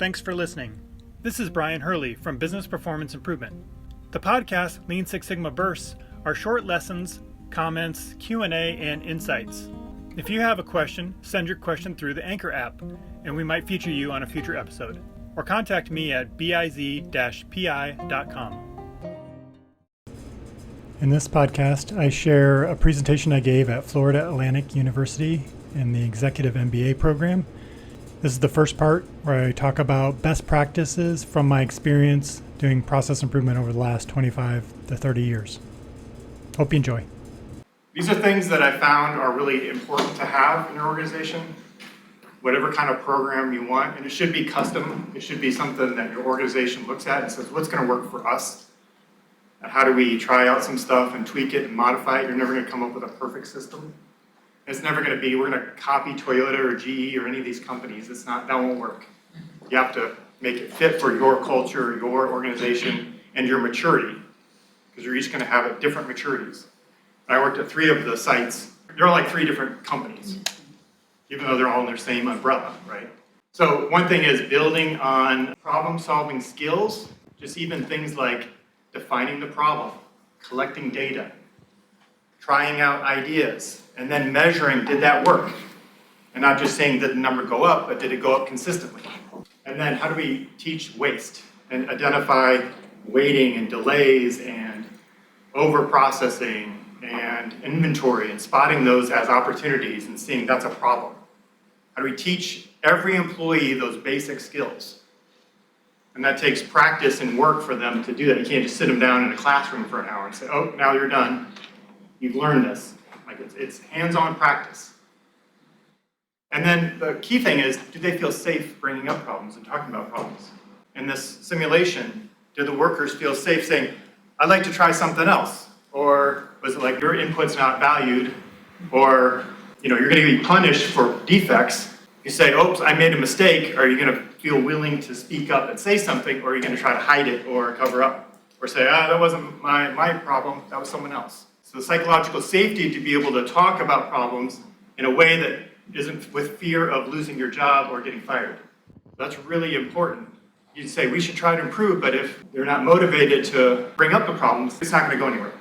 thanks for listening. This is Brian Hurley from Business Performance Improvement. The podcast Lean Six Sigma Bursts are short lessons, comments, Q&A, and insights. If you have a question, send your question through the Anchor app, and we might feature you on a future episode. Or contact me at biz-pi.com. In this podcast, I share a presentation I gave at Florida Atlantic University in the Executive MBA Program. This is the first part where I talk about best practices from my experience doing process improvement over the last 25 to 30 years. Hope you enjoy. These are things that I found are really important to have in your organization, whatever kind of program you want, and it should be custom. It should be something that your organization looks at and says, what's going to work for us? And how do we try out some stuff and tweak it and modify it? You're never going to come up with a perfect system. It's never going to be, we're going to copy Toyota or GE or any of these companies. That won't work. You have to make it fit for your culture, your organization, and your maturity, because you're each going to have different maturities. I worked at 3 of the sites. They're all like 3 different companies, even though they're all in their same umbrella, right? So one thing is building on problem-solving skills, just even things like defining the problem, collecting data, trying out ideas, and then measuring, did that work? And not just saying, did the number go up, but did it go up consistently? And then how do we teach waste and identify waiting and delays and over-processing and inventory and spotting those as opportunities and seeing that's a problem? How do we teach every employee those basic skills? And that takes practice and work for them to do that. You can't just sit them down in a classroom for an hour and say, oh, now you're done. You've learned this. Like it's hands-on practice. And then the key thing is, do they feel safe bringing up problems and talking about problems? In this simulation, do the workers feel safe saying, I'd like to try something else? Or was it like your input's not valued? Or you're going to be punished for defects. You say, oops, I made a mistake. Are you going to feel willing to speak up and say something? Or are you going to try to hide it or cover up? Or say, that wasn't my problem, that was someone else. So psychological safety to be able to talk about problems in a way that isn't with fear of losing your job or getting fired. That's really important. You'd say we should try to improve, but if they're not motivated to bring up the problems, it's not going to go anywhere.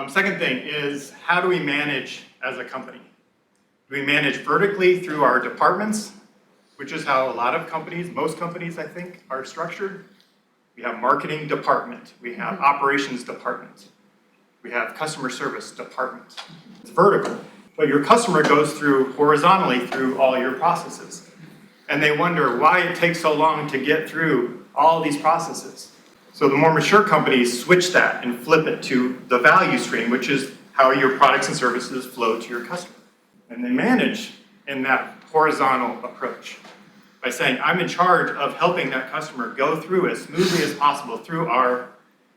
Second thing is, how do we manage as a company? Do we manage vertically through our departments, which is how a lot of companies, most companies I think, are structured? We have marketing department, we have operations department, we have customer service department. It's vertical, but your customer goes through horizontally through all your processes. And they wonder why it takes so long to get through all these processes. So the more mature companies switch that and flip it to the value stream, which is how your products and services flow to your customer. And they manage in that horizontal approach by saying, I'm in charge of helping that customer go through as smoothly as possible through our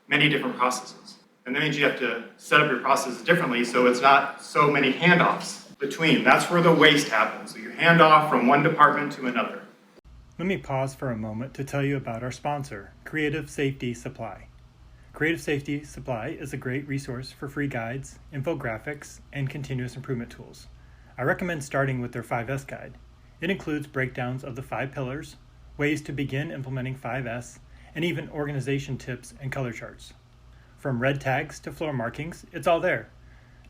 many different processes. And that means you have to set up your processes differently so it's not so many handoffs between. That's where the waste happens. So you hand off from one department to another. Let me pause for a moment to tell you about our sponsor, Creative Safety Supply. Creative Safety Supply is a great resource for free guides, infographics, and continuous improvement tools. I recommend starting with their 5S guide. It includes breakdowns of the 5 pillars, ways to begin implementing 5S, and even organization tips and color charts. From red tags to floor markings, it's all there.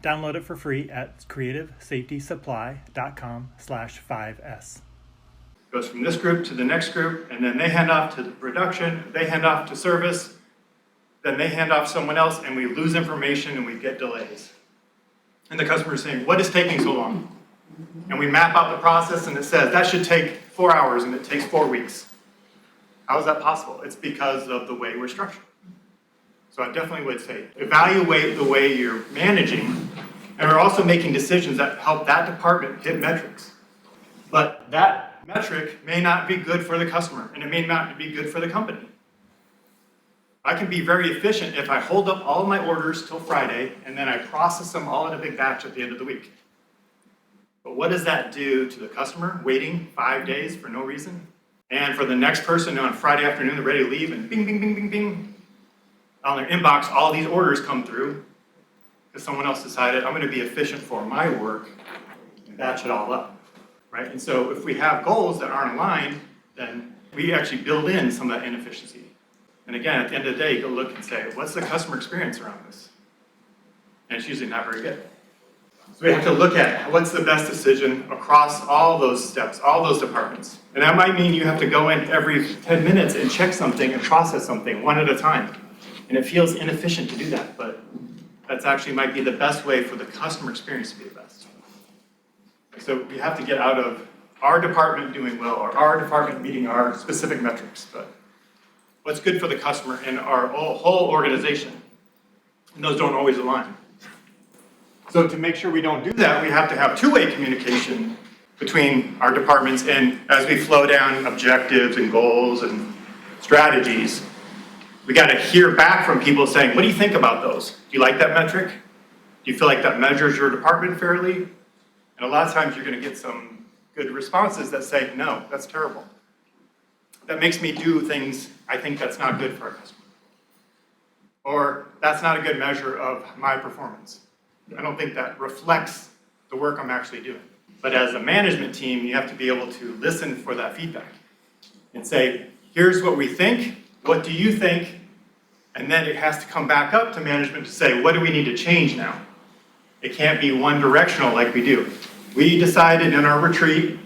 Download it for free at creativesafetysupply.com/5S. Goes from this group to the next group, and then they hand off to production, they hand off to service, then they hand off someone else, and we lose information and we get delays. And the customer is saying, what is taking so long? And we map out the process and it says, that should take 4 hours and it takes 4 weeks. How is that possible? It's because of the way we're structured. So I definitely would say, evaluate the way you're managing, and we're also making decisions that help that department hit metrics. But that metric may not be good for the customer, and it may not be good for the company. I can be very efficient if I hold up all of my orders till Friday, and then I process them all in a big batch at the end of the week. But what does that do to the customer waiting 5 days for no reason? And for the next person on Friday afternoon, they're ready to leave, and bing, bing, bing, bing, bing. On their inbox, all these orders come through because someone else decided, I'm going to be efficient for my work and batch it all up, right? And so if we have goals that aren't aligned, then we actually build in some of that inefficiency. And again, at the end of the day, you go look and say, what's the customer experience around this? And it's usually not very good. So we have to look at what's the best decision across all those steps, all those departments. And that might mean you have to go in every 10 minutes and check something and process something one at a time. And it feels inefficient to do that, but that's actually might be the best way for the customer experience to be the best. So we have to get out of our department doing well or our department meeting our specific metrics, but what's good for the customer and our whole organization. And those don't always align. So to make sure we don't do that, we have to have two-way communication between our departments, and as we flow down objectives and goals and strategies, we got to hear back from people saying, what do you think about those? Do you like that metric? Do you feel like that measures your department fairly? And a lot of times you're going to get some good responses that say, no, that's terrible. That makes me do things I think that's not good for our customer. Or that's not a good measure of my performance. I don't think that reflects the work I'm actually doing. But as a management team, you have to be able to listen for that feedback and say, here's what we think, what do you think? And then it has to come back up to management to say, what do we need to change now? It can't be one directional like we do. We decided in our retreat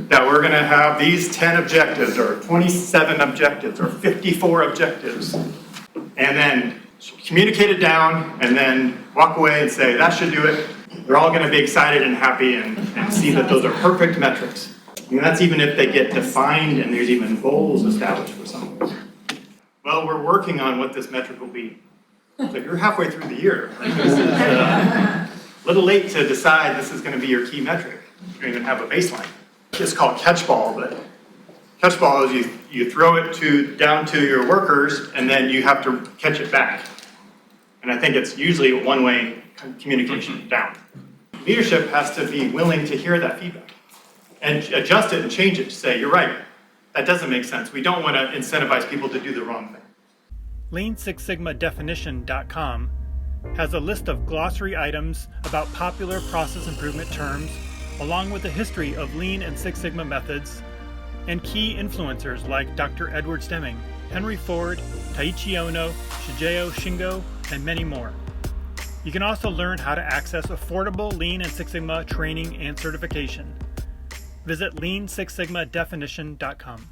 that we're going to have these 10 objectives or 27 objectives or 54 objectives, and then communicate it down and then walk away and say, that should do it. They're all going to be excited and happy and see that those are perfect metrics. And that's even if they get defined and there's even goals established for some of them. Well, we're working on what this metric will be. So you're halfway through the year. This is a little late to decide this is going to be your key metric. You don't even have a baseline. It's called catchball, but catchball is you throw it down to your workers and then you have to catch it back. And I think it's usually a one-way communication down. Leadership has to be willing to hear that feedback and adjust it and change it to say, you're right, that doesn't make sense. We don't want to incentivize people to do the wrong thing. LeanSixSigmaDefinition.com has a list of glossary items about popular process improvement terms, along with the history of Lean and Six Sigma methods, and key influencers like Dr. Edward Deming, Henry Ford, Taiichi Ono, Shigeo Shingo, and many more. You can also learn how to access affordable Lean and Six Sigma training and certification. Visit LeanSixSigmaDefinition.com.